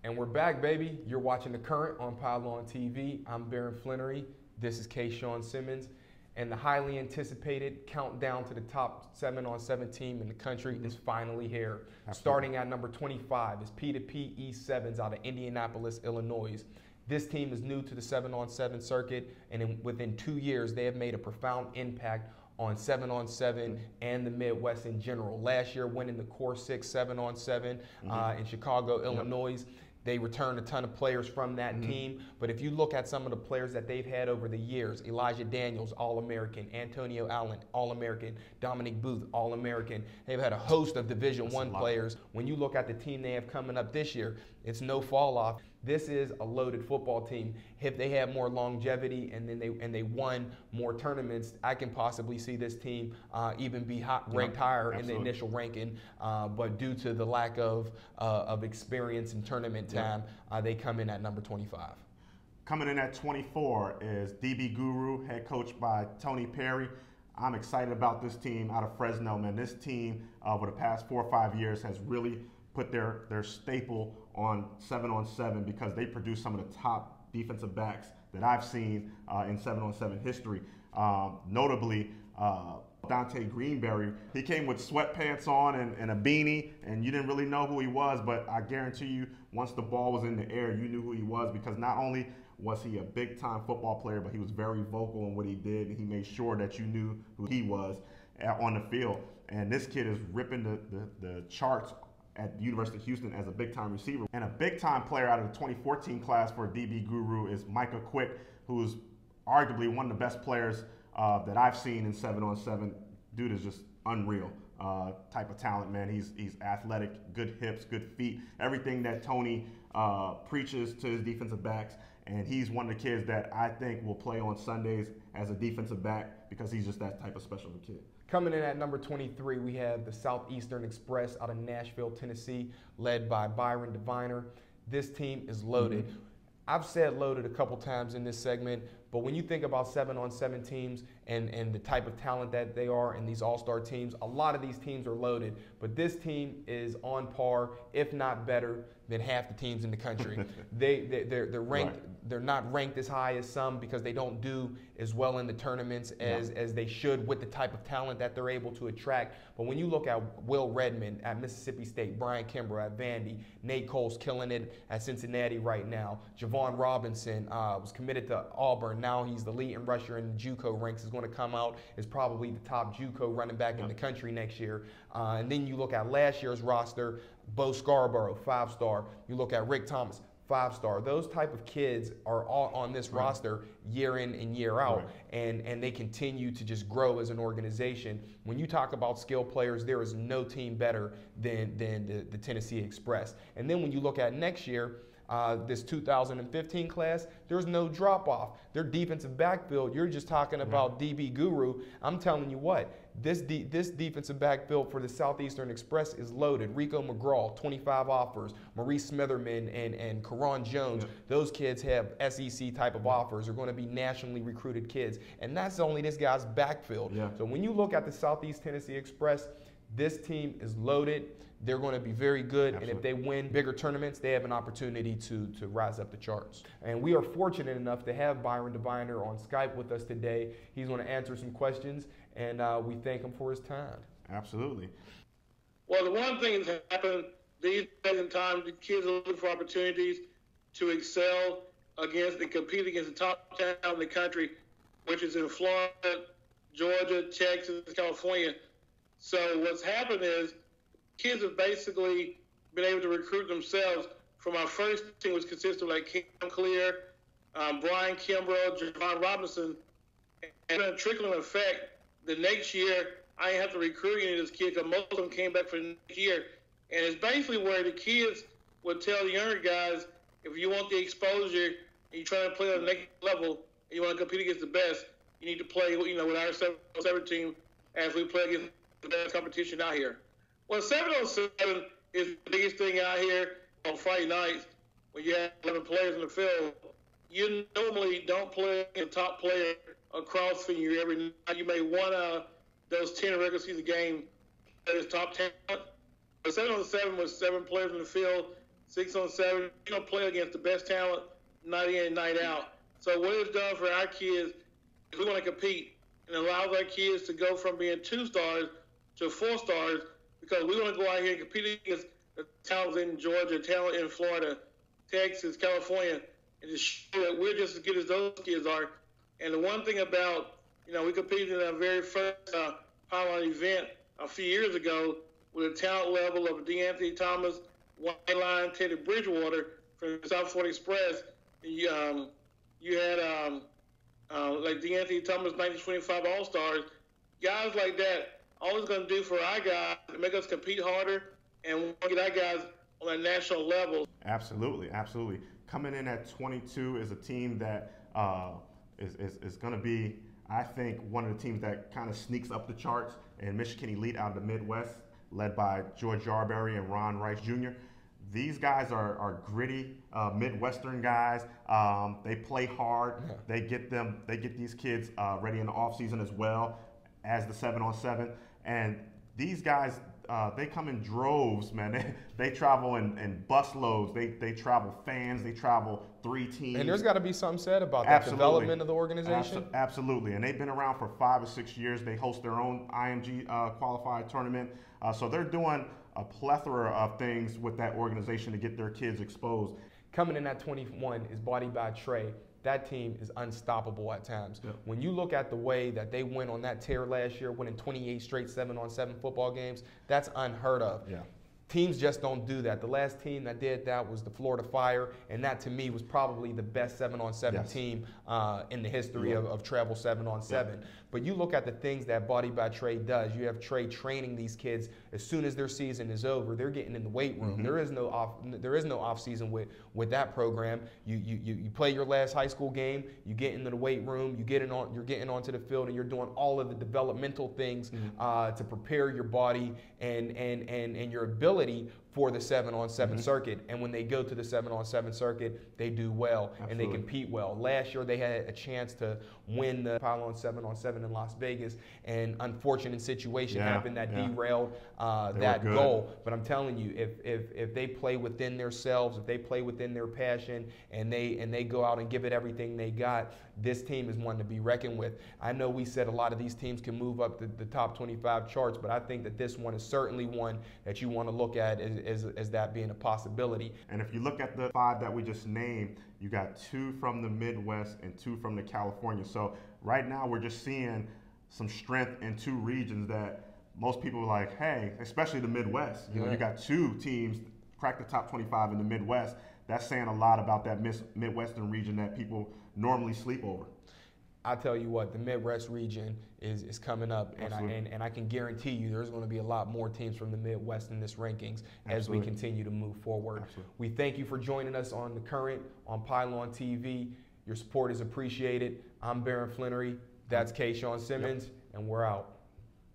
And we're back, baby. You're watching The Current on Pylon TV. I'm Baron Flannery. This is K-Shawn Simmons. And the highly anticipated countdown to the top 7-on-7 team in the country is finally here. Absolutely. Starting at number 25 is P2P E-Sevens out of Indianapolis, Illinois. This team is new to the 7-on-7 circuit, and within 2 years, they have made a profound impact on 7-on-7 and the Midwest in general. Last year, winning the Core 6 7-on-7 in Chicago, Illinois. They returned a ton of players from that team. But if you look at some of the players that they've had over the years, Elijah Daniels, All-American, Antonio Allen, All-American, Dominic Booth, All-American. They've had a host of Division I players. When you look at the team they have coming up this year, it's no fall off. This is a loaded football team. If they have more longevity and then they won more tournaments, I can possibly see this team even be ranked higher in the initial ranking. But due to the lack of experience in tournament time, they come in at number 25. Coming in at 24 is DB Guru, head coached by Tony Perry. I'm excited about this team out of Fresno, man. This team over the past 4 or 5 years has really put their staple on 7-on-7 because they produce some of the top defensive backs that I've seen in 7-on-7 history. Notably, Dante Greenberry, he came with sweatpants on and a beanie, and you didn't really know who he was, but I guarantee you, once the ball was in the air, you knew who he was because not only was he a big-time football player, but he was very vocal in what he did, and he made sure that you knew who he was on the field. And this kid is ripping the charts at the University of Houston as a big-time receiver. And a big-time player out of the 2014 class for DB Guru is Micah Quick, who's arguably one of the best players that I've seen in 7-on-7. Dude is just unreal type of talent, man. He's athletic, good hips, good feet, everything that Tony preaches to his defensive backs. And he's one of the kids that I think will play on Sundays as a defensive back because he's just that type of special kid. Coming in at number 23, we have the Southeastern Express out of Nashville, Tennessee, led by Byron Diviner. This team is loaded. I've said loaded a couple times in this segment, but when you think about 7-on-7 teams and the type of talent that they are in these all-star teams, a lot of these teams are loaded, but this team is on par, if not better, than half the teams in the country. They're ranked. Right. They're not ranked as high as some because they don't do as well in the tournaments as they should with the type of talent that they're able to attract. But when you look at Will Redmond at Mississippi State, Brian Kimbrough at Vandy, Nate Cole's killing it at Cincinnati right now. Javon Robinson was committed to Auburn. Now he's the leading rusher in the JUCO ranks. Is going to come out as probably the top JUCO running back in the country next year. And then you look at last year's roster, Bo Scarborough, 5-star. You look at Rick Thomas, 5-star. Those type of kids are all on this roster year in and year out, and they continue to just grow as an organization. When you talk about skill players, there is no team better than the Tennessee Express. And then when you look at next year, this 2015 class, there's no drop-off. Their defensive backfield, you're just talking about DB Guru. I'm telling you what, this defensive backfield for the Southeastern Express is loaded. Rico McGraw, 25 offers. Maurice Smitherman and Karan Jones, those kids have SEC type of offers. They're going to be nationally recruited kids. And that's only this guy's backfield. So when you look at the Southeast Tennessee Express, this team is loaded. They're going to be very good, and if they win bigger tournaments, they have an opportunity to rise up the charts. And we are fortunate enough to have Byron Diviner on Skype with us today. He's going to answer some questions, and we thank him for his time. Absolutely. Well, the one thing that's happened these days in time, the kids are looking for opportunities to excel against and compete against the top talent in the country, which is in Florida, Georgia, Texas, California. So what's happened is kids have basically been able to recruit themselves from our first team, which consisted of like Cam Clear, Brian Kimbrough, Javon Robinson, and a trickling effect. The next year, I didn't have to recruit any of those kids because most of them came back for the next year. And it's basically where the kids would tell the younger guys, if you want the exposure and you're trying to play on the next level and you want to compete against the best, you need to play, with our 7-on-7 team as we play against the best competition out here. Well, 7-on-7 is the biggest thing out here on Friday nights when you have 11 players in the field. You normally don't play a top player across from you every night. You may one out of those 10 regular season games that is top talent. But 7-on-7 with 7 players in the field, 6-on-7. You're going to play against the best talent night in and night out. So what it's done for our kids is we want to compete and allow our kids to go from being 2 stars to 4 stars, because we want to go out here and compete against the talent in Georgia, talent in Florida, Texas, California, and just show that we're just as good as those kids are. And the one thing about, we competed in our very first pylon event a few years ago with a talent level of DeAnthony Thomas, White Line, Teddy Bridgewater from South Florida Express. You had like DeAnthony Thomas, 1925 All-Stars. Guys like that, all it's going to do for our guys is make us compete harder and get our guys on a national level. Absolutely, absolutely. Coming in at 22 is a team that is going to be, I think, one of the teams that kind of sneaks up the charts in Michigan Elite out of the Midwest, led by George Yarberry and Ron Rice Jr. These guys are gritty Midwestern guys. They play hard. They get these kids ready in the offseason as well as the 7-on-7. And these guys, they come in droves, man. They travel in bus loads. They travel fans. They travel 3 teams. And there's got to be something said about that development of the organization. Absolutely. And they've been around for 5 or 6 years. They host their own IMG qualified tournament. So they're doing a plethora of things with that organization to get their kids exposed. Coming in at 21 is Body by Trey. That team is unstoppable at times. Yep. When you look at the way that they went on that tear last year, winning 28 straight 7-on-7 football games, that's unheard of. Yeah. Teams just don't do that. The last team that did that was the Florida Fire, and that to me was probably the best 7-on-7 team in the history of travel 7-on-7. Yeah. But you look at the things that Body by Trey does. You have Trey training these kids as soon as their season is over. They're getting in the weight room. There is no off season with that program. You play your last high school game. You get into the weight room. You're getting onto the field, and you're doing all of the developmental things to prepare your body and your ability for the 7-on-7 circuit. And when they go to the 7-on-7 circuit, they do well. Absolutely. And they compete well. Last year they had a chance to win the pylon 7-on-7 in Las Vegas, and unfortunate situation happened that derailed that goal. But I'm telling you, if they play within themselves, if they play within their passion, and they go out and give it everything they got, this team is one to be reckoned with. I know we said a lot of these teams can move up the top 25 charts, but I think that this one is certainly one that you want to look at as that being a possibility. And if you look at the 5 that we just named, you got 2 from the Midwest and 2 from the California. So right now we're just seeing some strength in 2 regions that most people are like, hey, especially the Midwest. You know, you got 2 teams crack the top 25 in the Midwest. That's saying a lot about that Midwestern region that people normally sleep over. I tell you what, the Midwest region is coming up, and I can guarantee you there's going to be a lot more teams from the Midwest in this rankings as we continue to move forward. We thank you for joining us on The Current on Pylon TV. Your support is appreciated. I'm Baron Flannery. That's Kayshawn Simmons, and we're out.